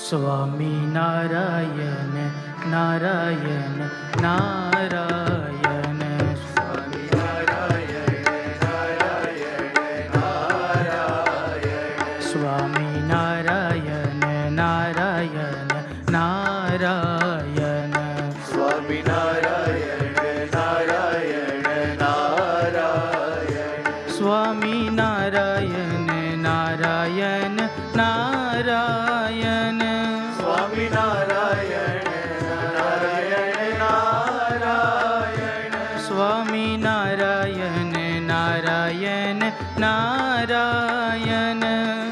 Swami Narayan Narayan Narayan. Swami Narayan Narayan Narayan. Swami Narayan Narayan Narayan. Swami Narayan Narayan Narayan. Swami Narayan Narayan Narayan. Swami Narayan Narayan Narayan. Swami Narayan Narayan Narayan.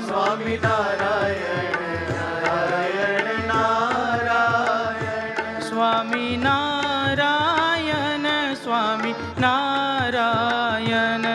Swami Narayan Narayan Narayan. Swami Narayan Swami Narayan.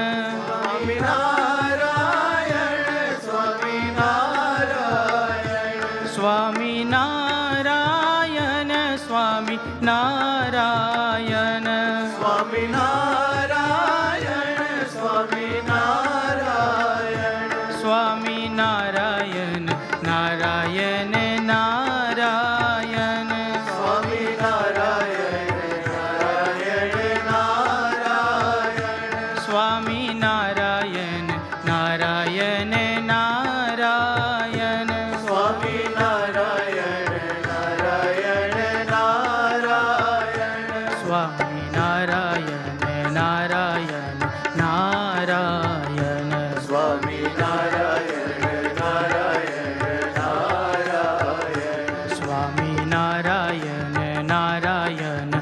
Swami Narayan Swami Narayan. Swami Narayan Swami Narayan. Swami Narayan Swami Narayan. Swami Narayan Narayan Narayan. Swami Narayan Narayan Narayan. Swami Narayan Narayan Narayan. Swami Narayan Narayan Narayan. Swami Narayan Narayan Narayan. Swami Narayan Narayan Narayan. Swami Narayan Narayan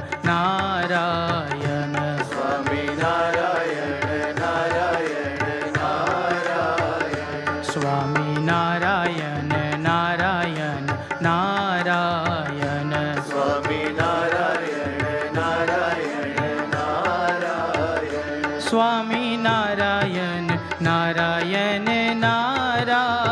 Narayan. Swami Narayan Narayan Narayan. Swami Narayan Narayan Narayan. Swami Narayan Narayan Narayan. Swami Narayan Narayan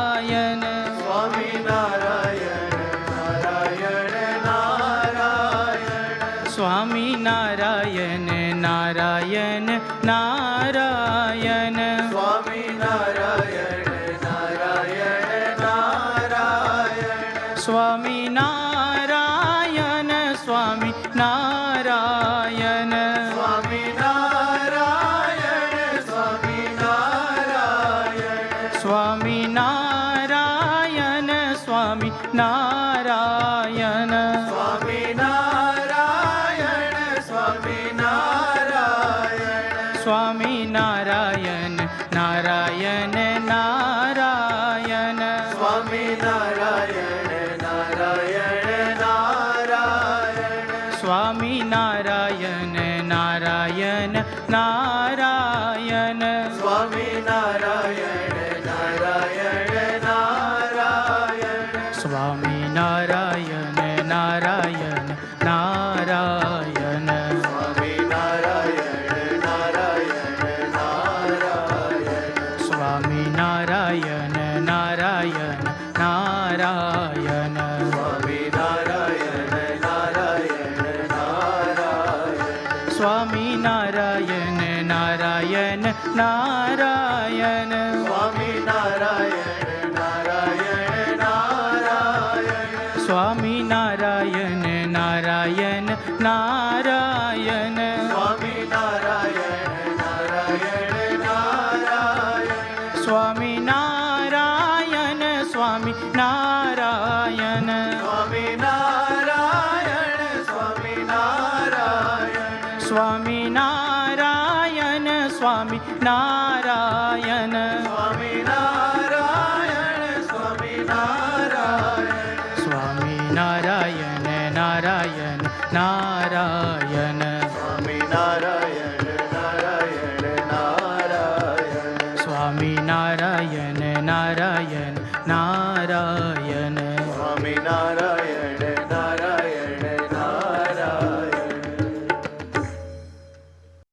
Narayan. Swami Narayan Narayan Narayan. Swami Narayan Narayan Narayan. Swami Narayan Narayan Narayan. Swami Narayan Swami Narayan. Swami Narayan Swami Narayan. Swami Narayan Swami Narayan. Swami Narayan Swami Narayan. Swami Narayan Narayan Narayan. Swami Narayan Narayan Narayan. Swami Narayan Narayan Narayan. Swami Narayan Narayan Narayan. Swami Narayan Narayan Narayan. Swami Narayan Narayan Narayan. Swami Narayan Narayan Narayan. Swami Narayan Narayan Narayan. Swami Narayan Narayan Narayan. Swami Narayan Narayan Narayan. Swami Narayan Narayan Narayan. Swami Narayan Narayan Narayan. Swami Narayan Swami Narayan. Swami Narayan Swami Narayan. Swami Narayan Swami Narayan. Swami Narayan Swami Narayan. Swami Narayan Narayan Narayan. Swami Narayan Narayan Narayan. Swami Narayan Narayan Narayan.